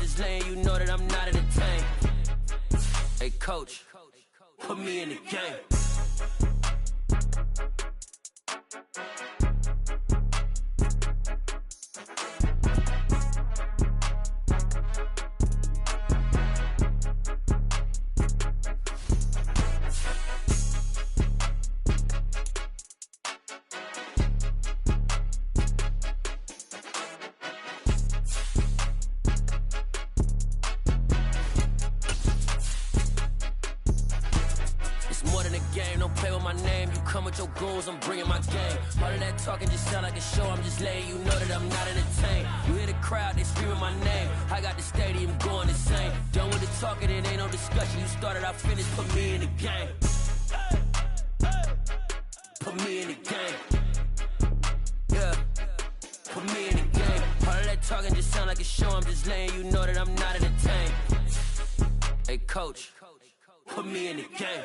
just letting you know that I'm not entertained. Hey, coach, put me in the game. With your goons, I'm bringing my game. All of that talking just sound like a show. I'm just letting you know that I'm not entertained. You hear the crowd, they screaming my name. I got the stadium going insane. Done with the talking, it ain't no discussion. You started, I finished, put me in the game. Put me in the game. Yeah, put me in the game. All of that talking just sound like a show. I'm just letting you know that I'm not entertained. Hey, coach, put me in the game.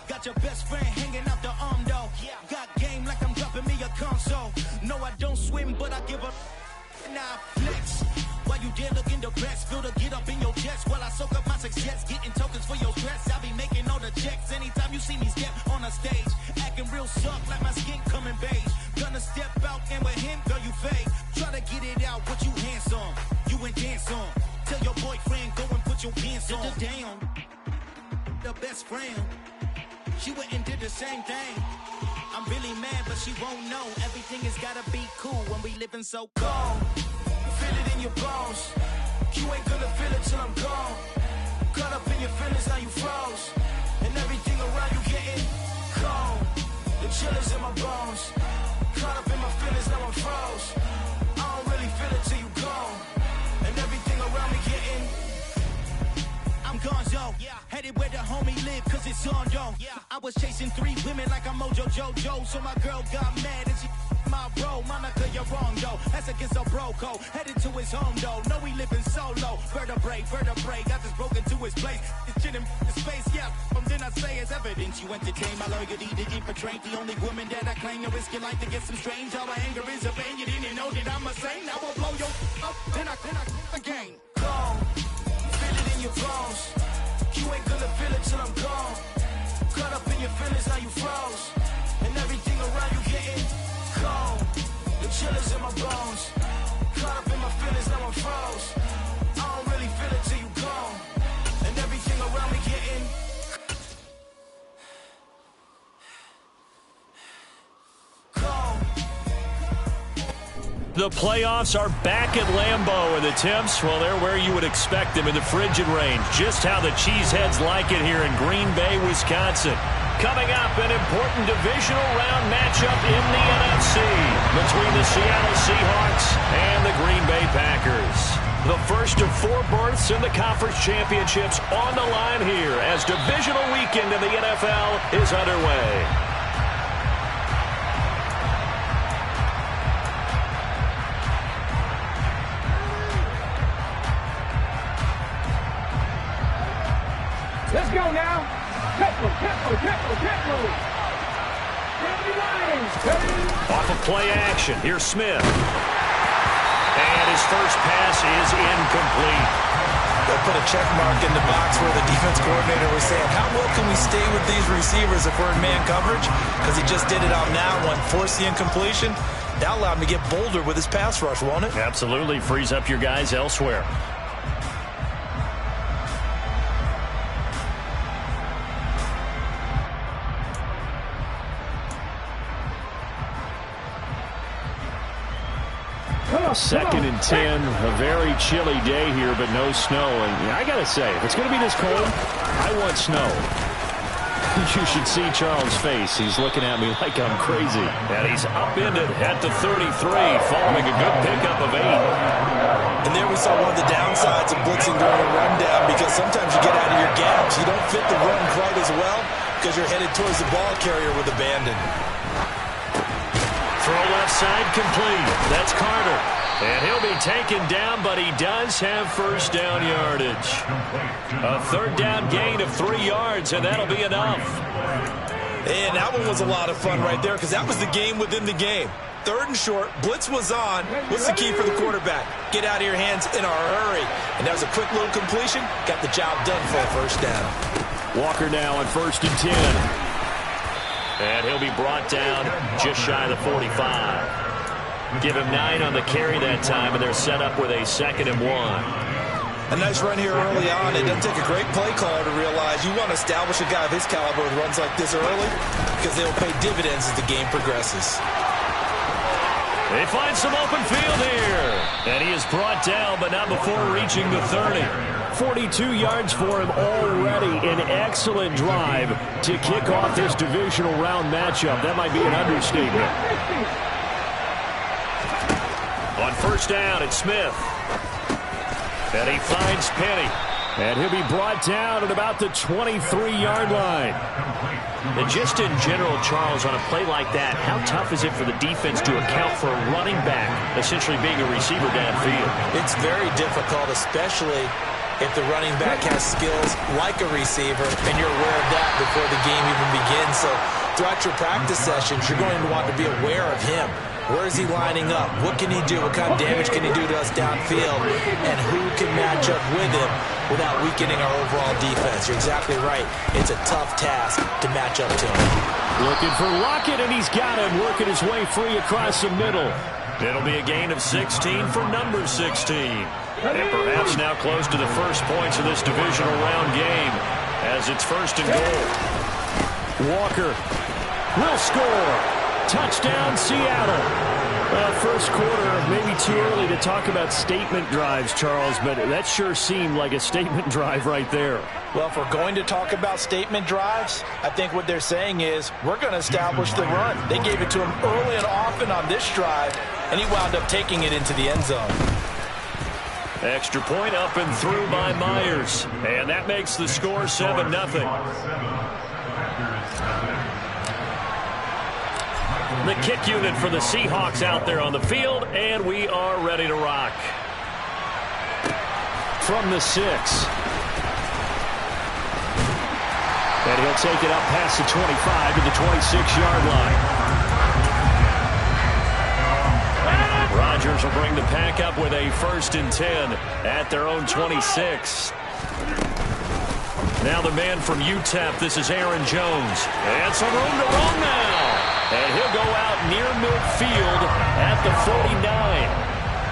Got your best friend hanging out the arm though. Got game like I'm dropping me a console. No, I don't swim, but I give a now flex. While you there looking depressed, feel the get up in your chest while I soak up my success, getting tokens for your stress. I be making all the checks anytime you see me step on a stage, acting real soft like my skin coming beige. Gonna step out and with him, girl, you fake. Try to get it out, what you handsome, you and dance on. Tell your boyfriend go and put your pants on. Damn, the best friend. She went and did the same thing. I'm really mad, but she won't know. Everything has gotta be cool when we living so cold. Feel it in your bones. You ain't gonna feel it till I'm gone. Caught up in your feelings, now you froze. And everything around you getting cold. The chill is in my bones. Caught up in my feelings, now I'm froze. I don't really feel it till you gone. And everything around me getting I'm gonzo, headed where the homie live, cause it's on, yo. I was chasing 3 women like I'm Mojo Jojo, so my girl got mad and she my bro. Monica, you're wrong, yo. That's against a bro code. Headed to his home, though. No, we living solo. Vertebrae, got this broken to his place. It's shit in his face, yeah. From then I say it's evidence. You entertain my loyalty to infiltrate the only woman that I claim to risk your life to get some strange. All my anger is a pain. You didn't know that I'm a saint. I will blow your up, then I again. Gone. Feel it in your bones. You ain't gonna feel it till I'm gone. Caught up in your feelings, now you froze. And everything around you getting cold. The chill is in my bones. Caught up in my feelings, now I'm froze. I don't really feel it till you gone. And everything around me getting cold. The playoffs are back at Lambeau, and the temps, well, they're where you would expect them in the frigid range. Just how the Cheeseheads like it here in Green Bay, Wisconsin. Coming up, an important divisional round matchup in the NFC between the Seattle Seahawks and the Green Bay Packers. The first of 4 berths in the conference championships on the line here as divisional weekend in the NFL is underway. Let's go now. Tempo. Off of play action, here's Smith. And his first pass is incomplete. They'll put a check mark in the box where the defense coordinator was saying, how well can we stay with these receivers if we're in man coverage? Because he just did it out now, one forced the incompletion. That allowed him to get bolder with his pass rush, won't it? Absolutely, frees up your guys elsewhere. Second and 10, a very chilly day here, but no snow. And I got to say, if it's going to be this cold, I want snow. You should see Charles' face. He's looking at me like I'm crazy. And he's upended at the 33, following a good pickup of 8. And there we saw one of the downsides of blitzing during a rundown, because sometimes you get out of your gaps. You don't fit the run quite as well. because you're headed towards the ball carrier with abandon. Throw left side complete. That's Carter. And he'll be taken down, but he does have first down yardage. A third down gain of 3 yards, and that'll be enough. And that one was a lot of fun right there because that was the game within the game. Third and short, blitz was on. What's the key for the quarterback? Get out of your hands in a hurry. And that was a quick little completion. Got the job done for a first down. Walker now on 1st and 10. And he'll be brought down just shy of the 45. Give him 9 on the carry that time, and they're set up with a 2nd and 1. A nice run here early on. It doesn't take a great play caller to realize you want to establish a guy of his caliber with runs like this early because they'll pay dividends as the game progresses. They find some open field here. And he is brought down, but not before reaching the 30. 42 yards for him already. An excellent drive to kick off this divisional round matchup. That might be an understatement. On 1st down, it's Smith. And he finds Penny. And he'll be brought down at about the 23-yard line. And just in general, Charles, on a play like that, how tough is it for the defense to account for a running back essentially being a receiver downfield? It's very difficult, especially if the running back has skills like a receiver, and you're aware of that before the game even begins. So throughout your practice sessions, you're going to want to be aware of him. Where is he lining up? What can he do? What kind of damage can he do to us downfield? And who can match up with him without weakening our overall defense? You're exactly right. It's a tough task to match up to him. Looking for Lockett, and he's got him working his way free across the middle. It'll be a gain of 16 for number 16. And perhaps now close to the first points of this divisional round game as it's 1st and goal. Walker will score. Touchdown, Seattle. Well, first quarter, maybe too early to talk about statement drives, Charles, but that sure seemed like a statement drive right there. Well, if we're going to talk about statement drives, I think what they're saying is we're going to establish the run. They gave it to him early and often on this drive, and he wound up taking it into the end zone. Extra point up and through by Myers, and that makes the score 7-0. The kick unit for the Seahawks out there on the field, and we are ready to rock. From the 6. And he'll take it up past the 25 to the 26-yard line. Rodgers will bring the pack up with a 1st and 10 at their own 26. Now the man from UTEP, this is Aaron Jones. And some room to run now. And he'll go out near midfield at the 49.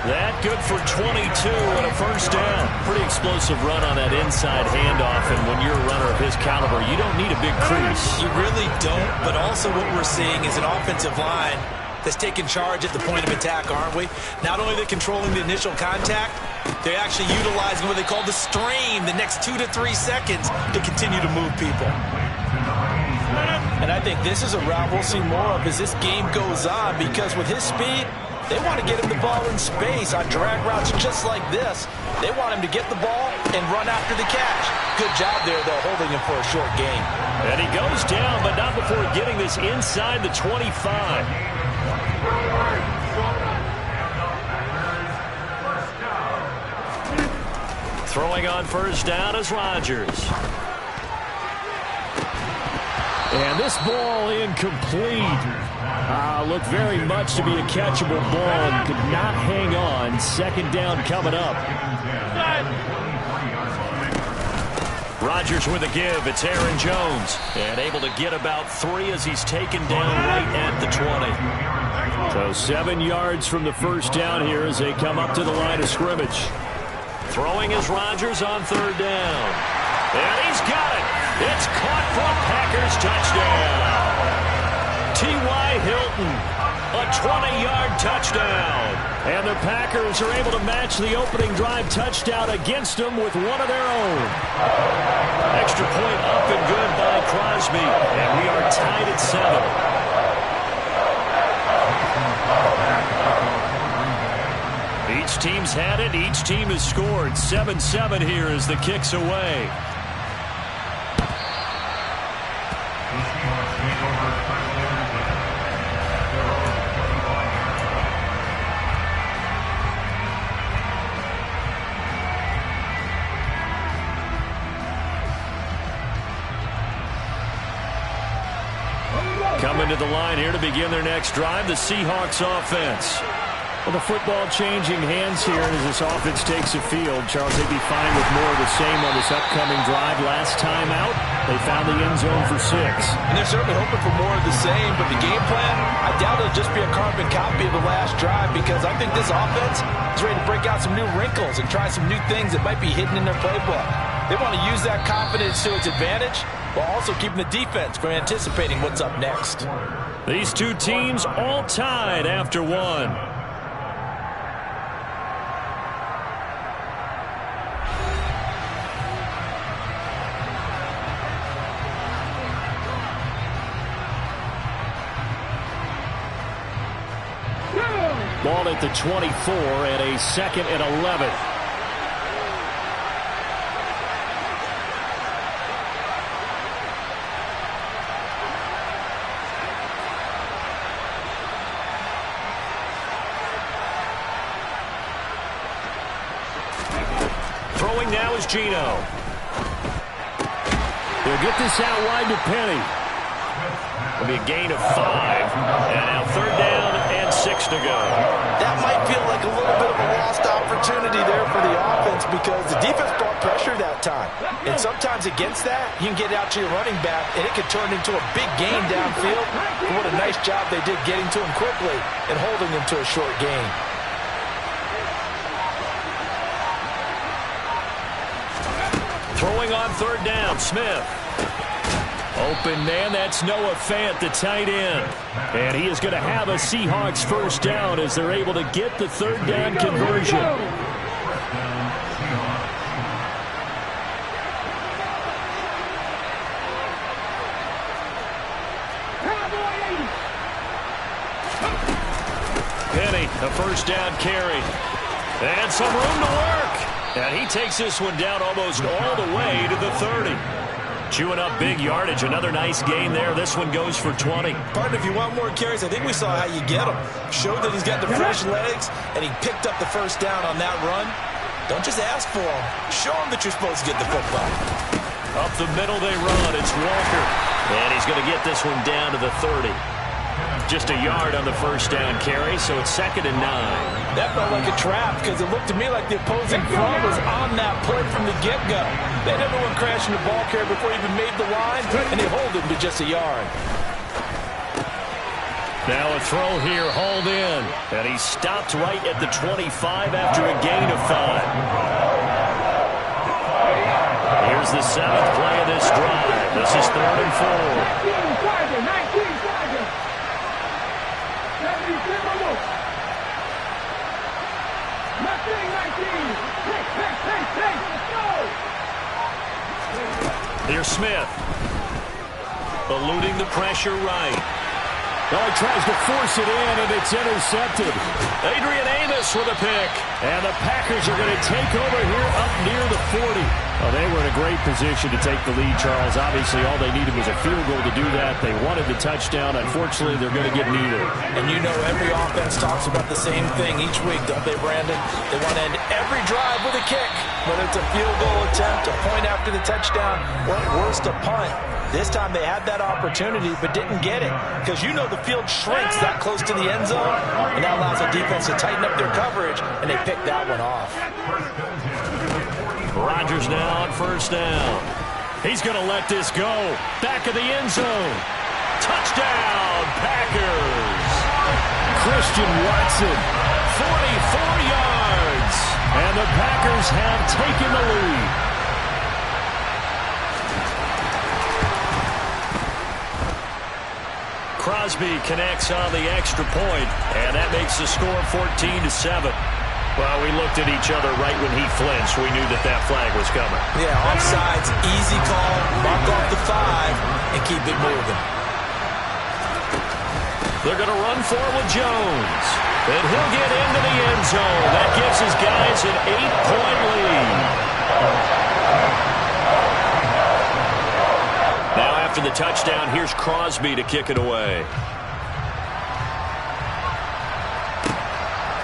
That good for 22 and a first down. Pretty explosive run on that inside handoff. And when you're a runner of his caliber, you don't need a big crease. You really don't, but also what we're seeing is an offensive line that's taking charge at the point of attack, aren't we? Not only are they controlling the initial contact, they're actually utilizing what they call the strain, the next 2 to 3 seconds to continue to move people. And I think this is a route we'll see more of as this game goes on, because with his speed, they want to get him the ball in space on drag routes just like this. They want him to get the ball and run after the catch. Good job there, though, holding him for a short gain. And he goes down, but not before getting this inside the 25. Throwing on first down is Rodgers. And this ball incomplete. Looked very much to be a catchable ball and could not hang on. 2nd down coming up. Rodgers with a give. It's Aaron Jones. And able to get about 3 as he's taken down right at the 20. So 7 yards from the first down here as they come up to the line of scrimmage. Throwing is Rodgers on 3rd down. And he's got it. It's caught for a Packers touchdown. T.Y. Hilton, a 20-yard touchdown. And the Packers are able to match the opening drive touchdown against them with one of their own. Extra point up and good by Crosby. And we are tied at 7. Each team's had it. Each team has scored. 7-7 here as the kick's away. Coming to the line here to begin their next drive, the Seahawks offense. Well, the football changing hands here as this offense takes the field. Charles, they'd be fine with more of the same on this upcoming drive. Last time out, they found the end zone for 6. And they're certainly hoping for more of the same, but the game plan, I doubt it'll just be a carbon copy of the last drive, because I think this offense is ready to break out some new wrinkles and try some new things that might be hidden in their playbook. They want to use that confidence to its advantage, while also keeping the defense from anticipating what's up next. These two teams all tied after 1. Ball at the 24 and a 2nd and 11. Throwing now is Gino. They'll get this out wide to Penny. It'll be a gain of 5. And now 3rd down and 6 to go. That might feel like a little bit of a lost opportunity there for the offense, because the defense brought pressure that time. And sometimes against that, you can get out to your running back, and it can turn into a big gain downfield. But what a nice job they did getting to him quickly and holding him to a short gain. Throwing on 3rd down, Smith. Open man, that's Noah Fant, the tight end. And he is going to have a Seahawks 1st down as they're able to get the 3rd down conversion. Penny, a 1st down carry. And some room to work. And he takes this one down almost all the way to the 30. Chewing up big yardage. Another nice gain there. This one goes for 20. Partner, if you want more carries, I think we saw how you get him. Showed that he's got the fresh legs, and he picked up the 1st down on that run. Don't just ask for him. Show him that you're supposed to get the football. Up the middle they run. It's Walker. And he's going to get this one down to the 30. Just a yard on the 1st down carry, so it's 2nd and 9. That felt like a trap, because it looked to me like the opposing front was on that play from the get-go. They never went crashing the ball carrier before he even made the line, and they hold him to just a yard. Now a throw here, hauled in. And he stopped right at the 25 after a gain of 5. Here's the 7th play of this drive. This is 3rd and 4. Here's Smith. Eluding the pressure right. Oh, he tries to force it in, and it's intercepted. Adrian Amos with a pick. And the Packers are going to take over here up near the 40. Oh, they were in a great position to take the lead, Charles. Obviously, all they needed was a field goal to do that. They wanted the touchdown. Unfortunately, they're going to get neither. And you know every offense talks about the same thing each week, don't they, Brandon? They want to end every drive with a kick, whether it's a field goal attempt, a point after the touchdown, or at worst, a punt. This time they had that opportunity but didn't get it, because you know the field shrinks that close to the end zone, and that allows the defense to tighten up their coverage, and they picked that one off. Rodgers now on 1st down. He's going to let this go. Back of the end zone. Touchdown, Packers. Christian Watson, 44 yards. And the Packers have taken the lead. Crosby connects on the extra point, and that makes the score 14-7. Well, we looked at each other right when he flinched. We knew that that flag was coming. Yeah, offsides, easy call, mark off the 5, and keep it moving. They're going to run for it with Jones. And he'll get into the end zone. That gives his guys an 8-point lead. Now after after the touchdown, here's Crosby to kick it away.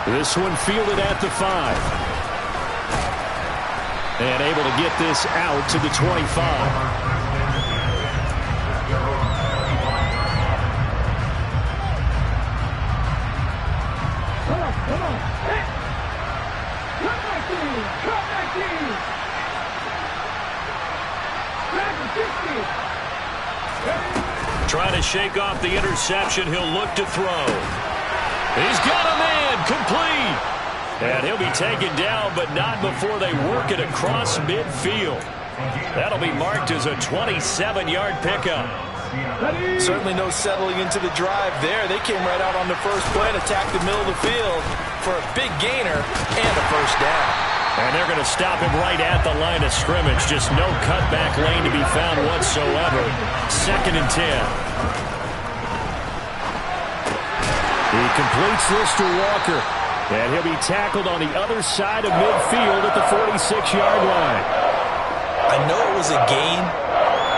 This one fielded at the 5. And able to get this out to the 25. Trying to shake off the interception. He'll look to throw. He's got a man complete. And he'll be taken down, but not before they work it across midfield. That'll be marked as a 27-yard pickup. Certainly no settling into the drive there. They came right out on the first play and attacked the middle of the field for a big gainer and a first down. And they're going to stop him right at the line of scrimmage. Just no cutback lane to be found whatsoever. 2nd and 10. He completes this to Walker. And he'll be tackled on the other side of midfield at the 46-yard line. I know it was a gain,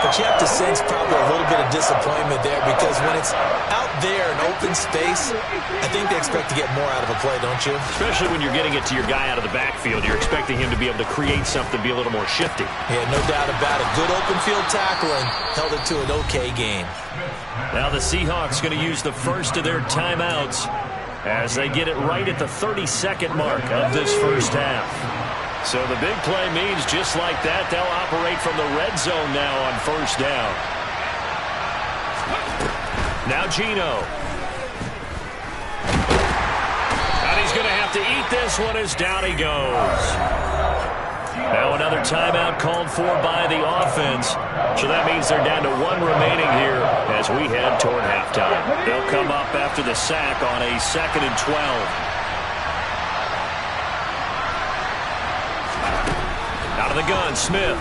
but you have to sense probably a little bit of disappointment there because when it's out there in open space, I think they expect to get more out of a play, don't you? Especially when you're getting it to your guy out of the backfield. You're expecting him to be able to create something, be a little more shifty. Yeah, no doubt about it. Good open field tackling held it to an okay gain. Now the Seahawks going to use the first of their timeouts as they get it right at the 32nd mark of this first half. So the big play means just like that, they'll operate from the red zone now on first down. Now Geno. And he's going to have to eat this one as down he goes. Now another timeout called for by the offense. So that means they're down to 1 remaining here as we head toward halftime. They'll come up after the sack on a 2nd and 12. Out of the gun, Smith.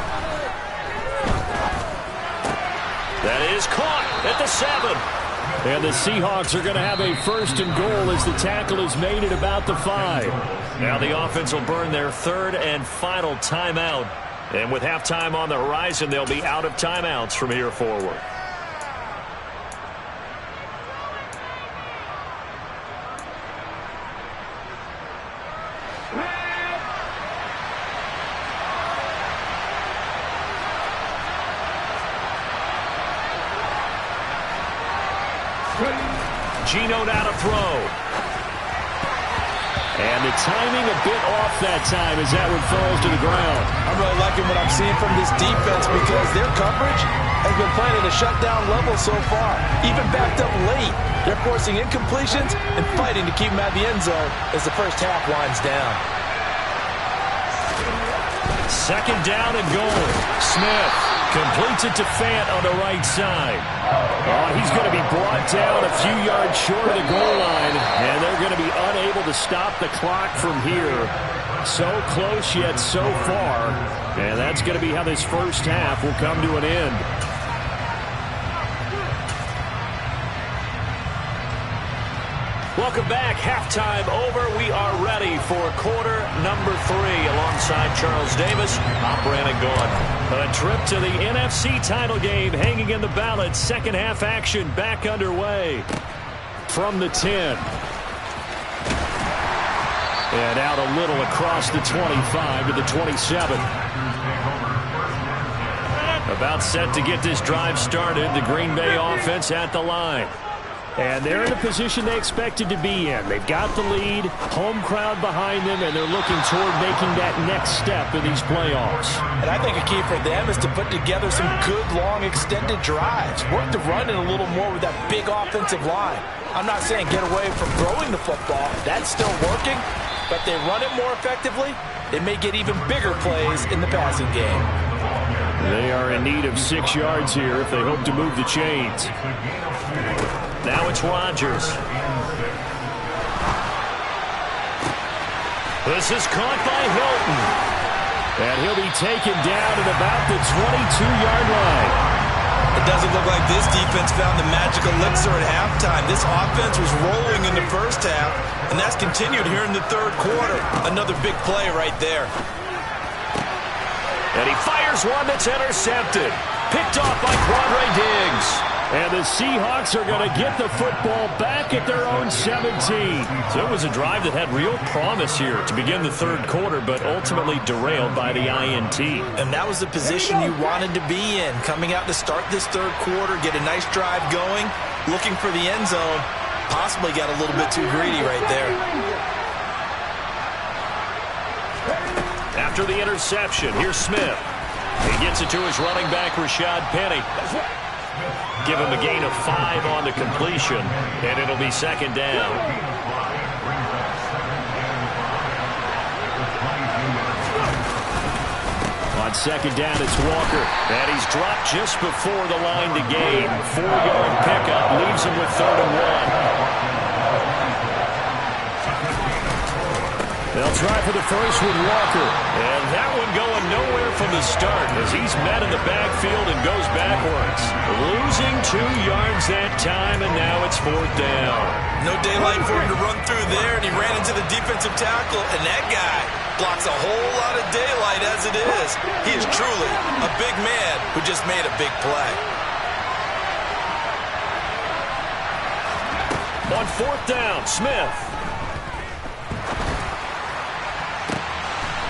That is caught at the 7. And the Seahawks are going to have a 1st and goal as the tackle is made at about the 5. Now the offense will burn their 3rd and final timeout. And with halftime on the horizon, they'll be out of timeouts from here forward. Geno now to throw. And the timing a bit off that time as that one falls to the ground. I'm really liking what I'm seeing from this defense because their coverage has been playing at a shutdown level so far. Even backed up late, they're forcing incompletions and fighting to keep them out of the end zone as the first half winds down. 2nd down and goal. Smith completes it to Fant on the right side. Oh, he's going to be brought down a few yards short of the goal line, and they're going to be unable to stop the clock from here. So close yet so far, and that's going to be how this first half will come to an end. Welcome back. Halftime over. We are ready for quarter number 3 alongside Charles Davis. I'm Brandon Gaudin. A trip to the NFC title game hanging in the balance. Second half action back underway from the 10. And out a little across the 25 to the 27. About set to get this drive started. The Green Bay offense at the line. And they're in a position they expected to be in. They've got the lead, home crowd behind them, and they're looking toward making that next step in these playoffs. And I think a key for them is to put together some good, long, extended drives. Work the run in a little more with that big offensive line. I'm not saying get away from throwing the football. That's still working. But they run it more effectively, they may get even bigger plays in the passing game. They are in need of 6 yards here if they hope to move the chains. Now it's Rodgers. This is caught by Hilton. And he'll be taken down at about the 22-yard line. It doesn't look like this defense found the magic elixir at halftime. This offense was rolling in the first half, and that's continued here in the third quarter. Another big play right there. And he fires one that's intercepted. Picked off by Quandre Diggs. And the Seahawks are going to get the football back at their own 17. So it was a drive that had real promise here to begin the third quarter, but ultimately derailed by the INT. And that was the position you wanted to be in. Coming out to start this third quarter, get a nice drive going, looking for the end zone. Possibly got a little bit too greedy right there. After the interception, here's Smith. He gets it to his running back, Rashad Penny. Give him a gain of 5 on the completion, and it'll be second down. On second down, it's Walker. And he's dropped just before the line to gain. 4-yard pickup leaves him with 3rd and 1. They'll try for the first with Walker. And that one going nowhere from the start as he's met in the backfield and goes backwards. Losing 2 yards that time, and now it's 4th down. No daylight for him to run through there, and he ran into the defensive tackle, and that guy blocks a whole lot of daylight as it is. He is truly a big man who just made a big play. On 4th down, Smith.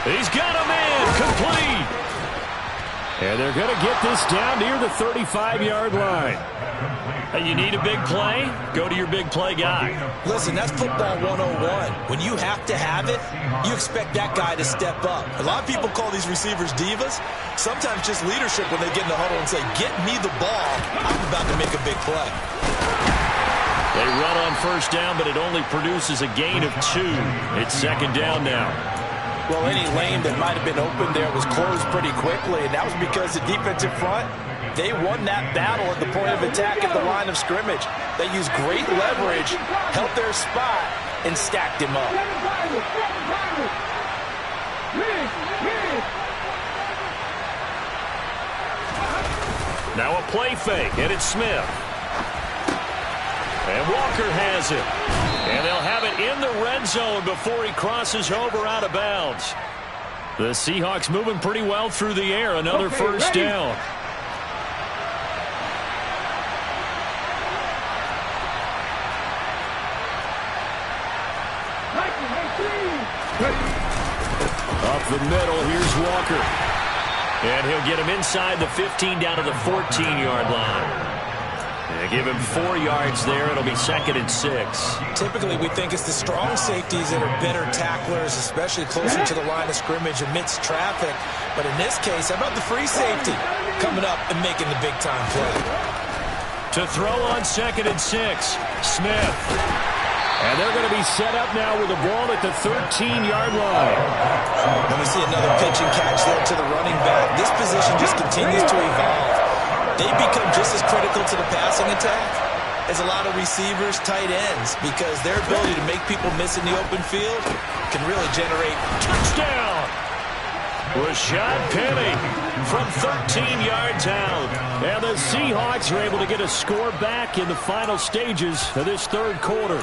He's got a man complete. And they're going to get this down near the 35-yard line. Hey, you need a big play? Go to your big play guy. Listen, that's football 101. When you have to have it, you expect that guy to step up. A lot of people call these receivers divas. Sometimes just leadership when they get in the huddle and say, get me the ball. I'm about to make a big play. They run on first down, but it only produces a gain of 2. It's second down now. Well, any lane that might have been open there was closed pretty quickly, and that was because the defensive front, they won that battle at the point of attack at the line of scrimmage. They used great leverage, held their spot, and stacked him up. Now a play fake, and it's Smith. And Walker has it. And they'll have it in the red zone before he crosses over out of bounds. The Seahawks moving pretty well through the air. Another first down. Up the middle, here's Walker. And he'll get him inside the 15 down to the 14-yard line. And give him 4 yards there. It'll be 2nd and 6. Typically, we think it's the strong safeties that are better tacklers, especially closer to the line of scrimmage amidst traffic. But in this case, how about the free safety coming up and making the big-time play? To throw on 2nd and 6, Smith. And they're going to be set up now with the ball at the 13-yard line. And we see another pitch and catch there to the running back. This position just continues to evolve. They become just as critical to the passing attack as a lot of receivers, tight ends, because their ability to make people miss in the open field can really generate touchdown. Rashad Penny from 13 yards out. And the Seahawks are able to get a score back in the final stages of this third quarter.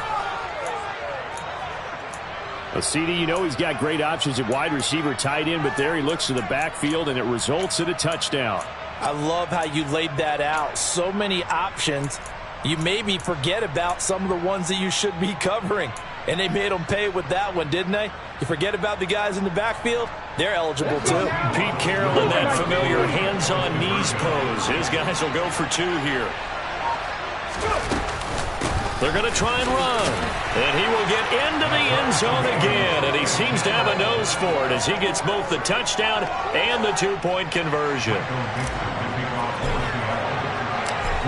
CD, you know he's got great options at wide receiver, tight end, but there he looks to the backfield, and it results in a touchdown. I love how you laid that out. So many options. You maybe forget about some of the ones that you should be covering. And they made them pay with that one, didn't they? You forget about the guys in the backfield? They're eligible, too. Pete Carroll in that familiar hands-on-knees pose. His guys will go for 2 here. They're going to try and run. And he will get into the end zone again. And he seems to have a nose for it as he gets both the touchdown and the 2-point conversion.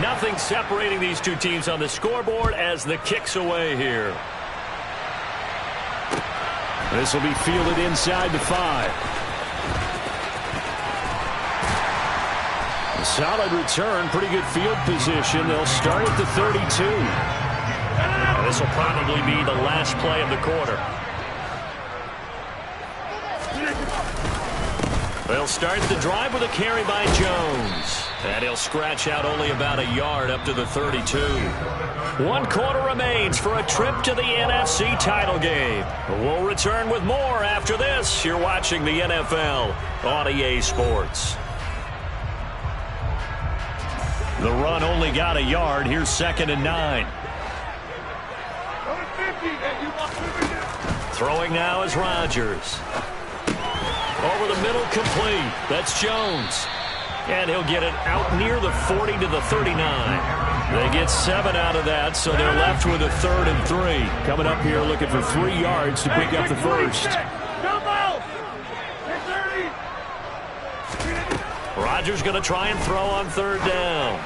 Nothing separating these two teams on the scoreboard as the kick's away here. This will be fielded inside the 5. A solid return, pretty good field position. They'll start at the 32. This will probably be the last play of the quarter. They'll start the drive with a carry by Jones. And he'll scratch out only about a yard up to the 32. 1 quarter remains for a trip to the NFC title game. We'll return with more after this. You're watching the NFL on EA Sports. The run only got a yard. Here's 2nd and 9. Throwing now is Rodgers. Over the middle, complete. That's Jones. And he'll get it out near the 40 to the 39. They get 7 out of that, so they're left with a 3rd and 3. Coming up here looking for 3 yards to pick up the first. Rodgers going to try and throw on 3rd down.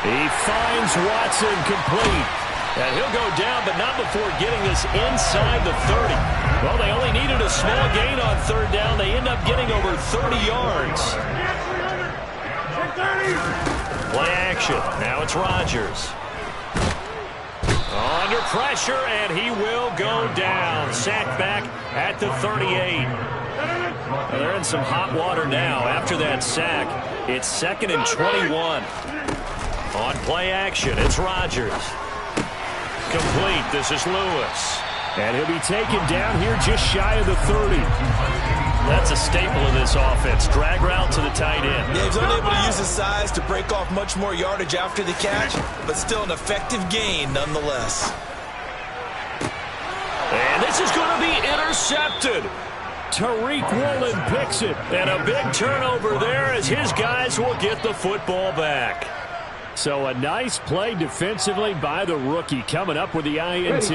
He finds Watson complete. And he'll go down, but not before getting this inside the 30. Well, they only needed a small gain on 3rd down. They end up getting over 30 yards. Play action. Now it's Rodgers. Under pressure, and he will go down. Sacked back at the 38. Well, they're in some hot water now. After that sack, it's 2nd and 21. On play action, it's Rodgers. Complete. This is Lewis. And he'll be taken down here just shy of the 30. That's a staple of this offense. Drag route to the tight end. Yeah, he's unable to use his size to break off much more yardage after the catch, but still an effective gain nonetheless. And this is going to be intercepted. Tariq Woolen picks it. And a big turnover there as his guys will get the football back. So a nice play defensively by the rookie coming up with the INT.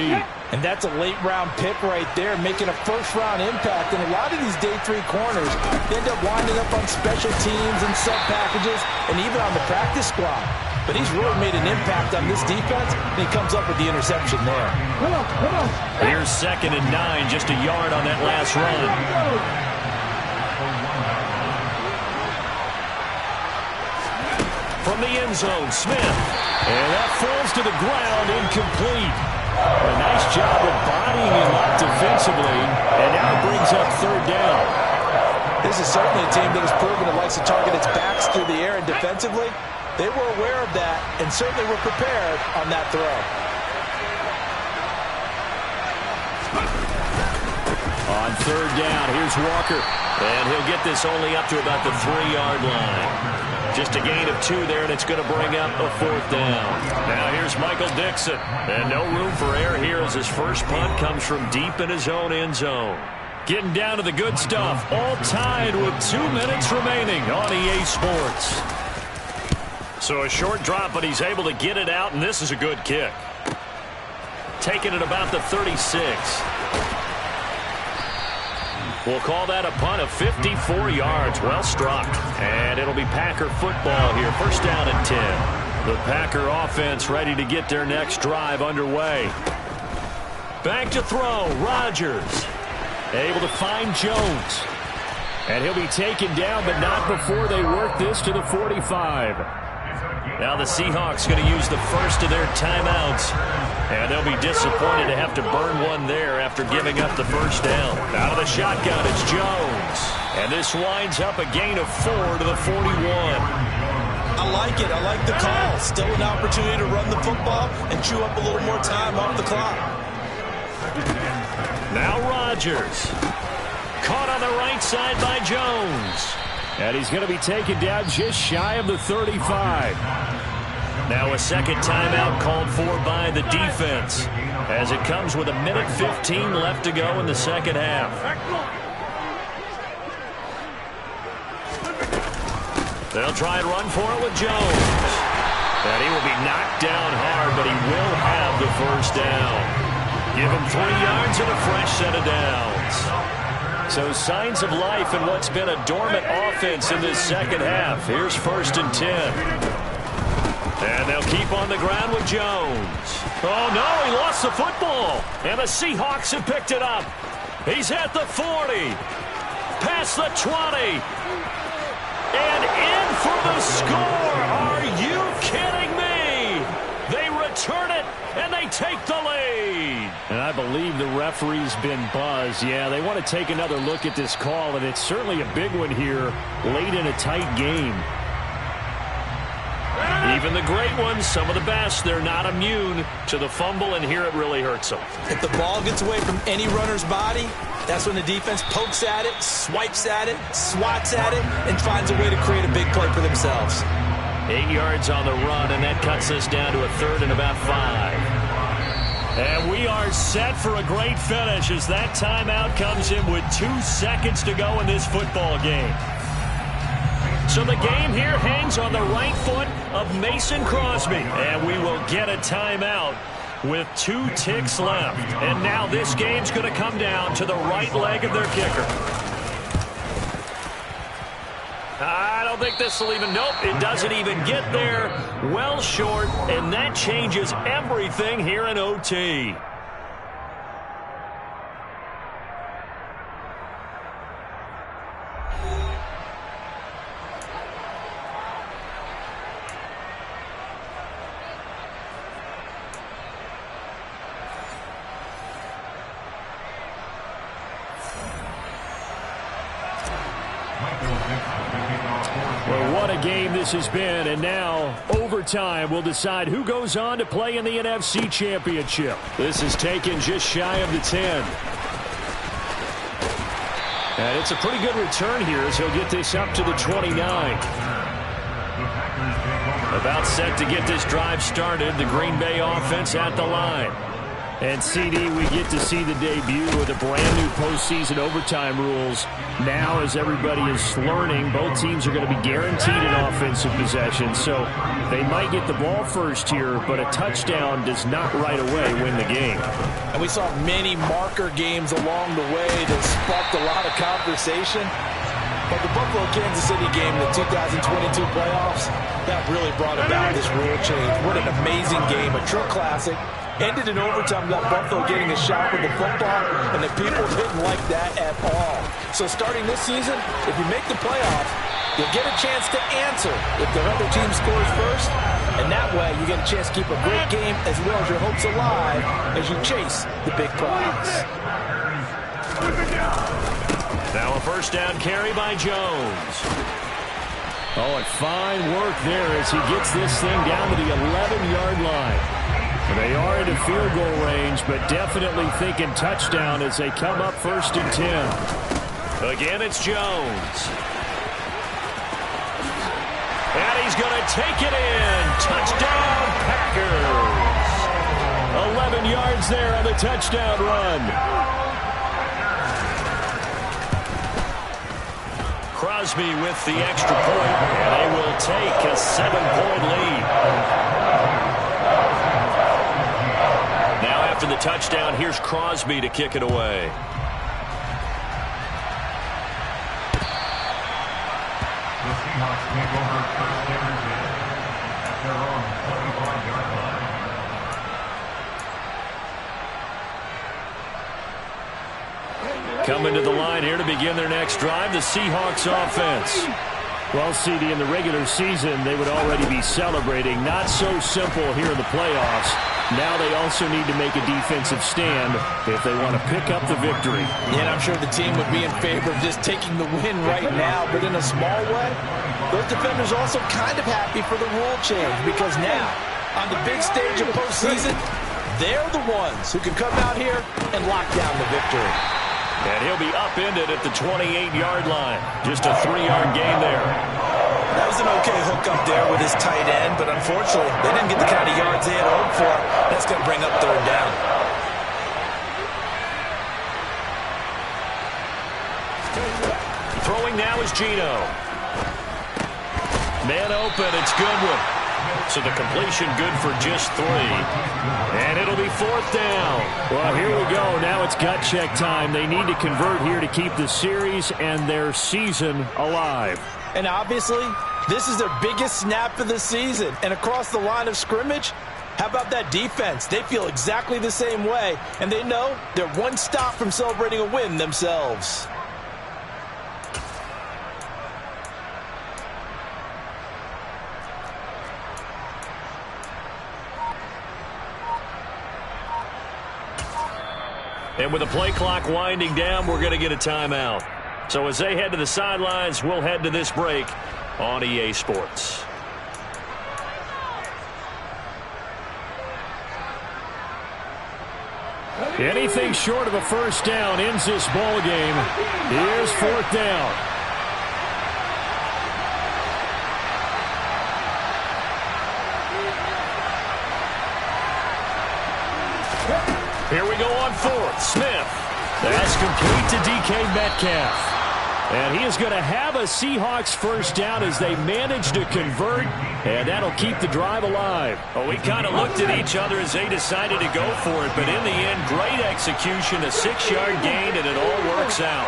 And that's a late-round pick right there, making a first-round impact. And a lot of these day 3 corners end up winding up on special teams and sub-packages and even on the practice squad. But he's really made an impact on this defense, and he comes up with the interception there. Here's 2nd and 9, just a yard on that last run. From the end zone, Smith. And that falls to the ground, incomplete. A nice job of bodying him up defensively, and now it brings up 3rd down. This is certainly a team that has proven it likes to target its backs through the air, and defensively, they were aware of that and certainly were prepared on that throw. On 3rd down, here's Walker. And he'll get this only up to about the 3-yard line. Just a gain of 2 there, and it's going to bring up a 4th down. Now here's Michael Dixon. And no room for error here as his first punt comes from deep in his own end zone. Getting down to the good stuff. All tied with 2 minutes remaining on EA Sports. So a short drop, but he's able to get it out, and this is a good kick. Taking it about the 36. We'll call that a punt of 54 yards. Well struck. And it'll be Packer football here. 1st down and 10. The Packer offense ready to get their next drive underway. Back to throw. Rodgers. Able to find Jones. And he'll be taken down, but not before they work this to the 45. Now the Seahawks going to use the first of their timeouts. And they'll be disappointed to have to burn one there after giving up the 1st down. Out of the shotgun, it's Jones. And this winds up a gain of 4 to the 41. I like it. I like the call. Still an opportunity to run the football and chew up a little more time off the clock. Now Rodgers. Caught on the right side by Jones. And he's going to be taken down just shy of the 35. Now a 2nd timeout called for by the defense as it comes with 1:15 left to go in the 2nd half. They'll try and run for it with Jones. And he will be knocked down hard, but he will have the 1st down. Give him 3 yards and a fresh set of downs. So signs of life in what's been a dormant offense in this 2nd half. Here's 1st and 10. And they'll keep on the ground with Jones. Oh, no, he lost the football. And the Seahawks have picked it up. He's at the 40. Past the 20. And in for the score. Are you kidding me? They return it, and they take the lead. And I believe the referee's been buzzed. Yeah, they want to take another look at this call, and it's certainly a big one here late in a tight game. Even the great ones, some of the best, they're not immune to the fumble, and here it really hurts them. If the ball gets away from any runner's body, that's when the defense pokes at it, swipes at it, swats at it, and finds a way to create a big play for themselves. 8 yards on the run, and that cuts us down to a third and about 5. And we are set for a great finish as that timeout comes in with 2 seconds to go in this football game. So the game here hangs on the right foot of Mason Crosby, and we will get a timeout with 2 ticks left. And now this game's going to come down to the right leg of their kicker. I don't think this will even, nope, it doesn't even get there. Well short, and that changes everything here in OT. Well, what a game this has been, and now overtime will decide who goes on to play in the NFC Championship. This is taken just shy of the 10. And it's a pretty good return here as he'll get this up to the 29. About set to get this drive started, the Green Bay offense at the line. And, CD, we get to see the debut of the brand-new postseason overtime rules. Now, as everybody is learning, both teams are going to be guaranteed an offensive possession. So they might get the ball first here, but a touchdown does not right away win the game. And we saw many marker games along the way that sparked a lot of conversation. But the Buffalo-Kansas City game, the 2022 playoffs, that really brought about this rule change. What an amazing game, a true classic. Ended in overtime, got Buffalo getting a shot with the football, and the people didn't like that at all. So starting this season, if you make the playoff, you'll get a chance to answer if the other team scores first, and that way you get a chance to keep a great game as well as your hopes alive as you chase the big prize. Now a first down carry by Jones. Oh, and fine work there as he gets this thing down to the 11-yard line. They are into field goal range, but definitely thinking touchdown as they come up 1st and 10. Again, it's Jones. And he's going to take it in. Touchdown, Packers. 11 yards there on the touchdown run. Crosby with the extra point, and they will take a 7-point lead. After the touchdown, here's Crosby to kick it away. The Seahawks take over 1st and 10 at their own 25-yard line. Coming to the line here to begin their next drive, the Seahawks offense. Well, CD, in the regular season, they would already be celebrating. Not so simple here in the playoffs. Now they also need to make a defensive stand if they want to pick up the victory. Yeah, and I'm sure the team would be in favor of just taking the win right now, but in a small way, those defenders are also kind of happy for the rule change because now, on the big stage of postseason, they're the ones who can come out here and lock down the victory. And he'll be upended at the 28-yard line. Just a 3-yard gain there. That was an okay hook up there with his tight end, but unfortunately, they didn't get the kind of yards they had hoped for. That's going to bring up 3rd down. Throwing now is Geno. Man open, it's Goodwin. So the completion good for just 3. And it'll be 4th down. Well, here we go. Now it's gut check time. They need to convert here to keep the series and their season alive. And obviously, this is their biggest snap of the season. And across the line of scrimmage, how about that defense? They feel exactly the same way, and they know they're one stop from celebrating a win themselves. And with the play clock winding down, we're going to get a timeout. So as they head to the sidelines, we'll head to this break on EA Sports. Anything short of a first down ends this ball game. Here's 4th down. Here we go on fourth. Smith. That's complete to DK Metcalf. And he is going to have a Seahawks first down as they manage to convert, and that'll keep the drive alive. Well, we kind of looked at each other as they decided to go for it, but in the end, great execution, a 6-yard gain, and it all works out.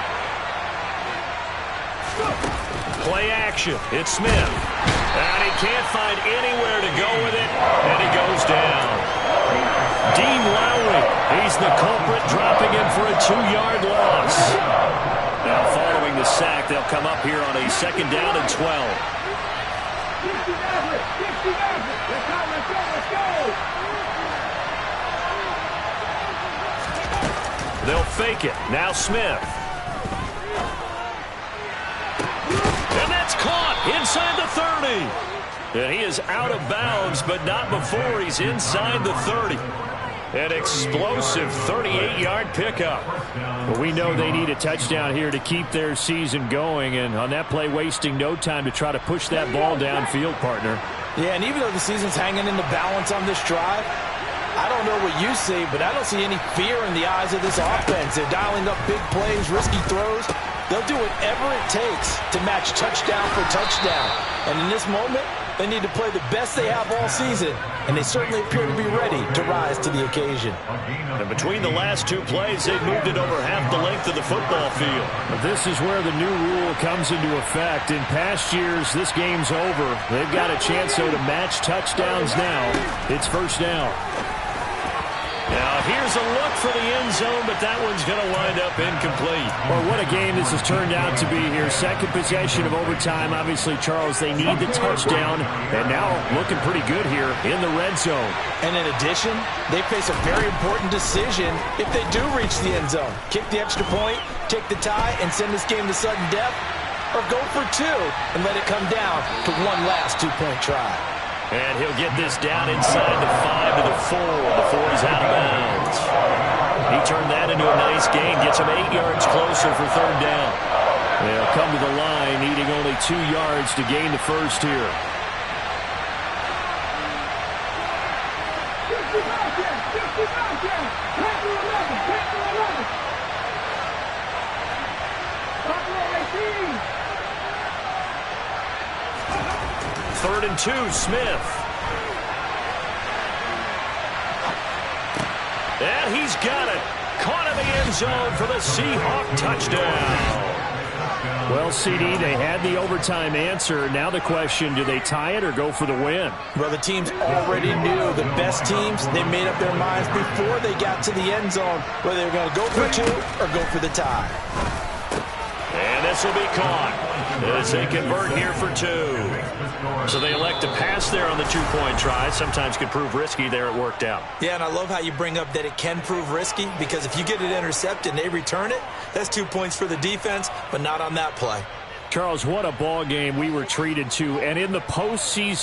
Play action. It's Smith. And he can't find anywhere to go with it, and he goes down. Dean Lowry, he's the culprit, dropping him for a 2-yard loss. Now following the sack, they'll come up here on a 2nd down and 12. They'll fake it. Now Smith. And that's caught inside the 30. And he is out of bounds, but not before he's inside the 30. An explosive 38-yard pickup. Well, we know they need a touchdown here to keep their season going, and on that play, wasting no time to try to push that ball downfield, partner. Yeah, and even though the season's hanging in the balance on this drive, I don't know what you see, but I don't see any fear in the eyes of this offense. They're dialing up big plays, risky throws. They'll do whatever it takes to match touchdown for touchdown. And in this moment, they need to play the best they have all season, and they certainly appear to be ready to rise to the occasion. And between the last 2 plays, they've moved it over half the length of the football field. This is where the new rule comes into effect. In past years, this game's over. They've got a chance, though, to match touchdowns now. It's first down. Now, here's a look for the end zone, but that one's going to wind up incomplete. Well, what a game this has turned out to be here. Second possession of overtime. Obviously, Charles, they need the touchdown, and now looking pretty good here in the red zone. And in addition, they face a very important decision if they do reach the end zone. Kick the extra point, take the tie, and send this game to sudden death, or go for 2 and let it come down to one last 2-point try. And he'll get this down inside the 5 to the 4 before he's out of bounds. He turned that into a nice gain, gets him 8 yards closer for 3rd down. They'll come to the line, needing only 2 yards to gain the first here. Third and 2, Smith. And he's got it. Caught in the end zone for the Seahawk touchdown. Well, CD, they had the overtime answer. Now the question, do they tie it or go for the win? Well, the teams already knew. The best teams, they made up their minds before they got to the end zone whether they were going to go for 2 or go for the tie. And this will be caught as they convert here for 2. So they elect to pass there on the 2-point try. Sometimes could prove risky. There it worked out. Yeah, and I love how you bring up that it can prove risky, because if you get it intercepted and they return it, that's 2 points for the defense, but not on that play. Charles, what a ball game we were treated to. And in the postseason,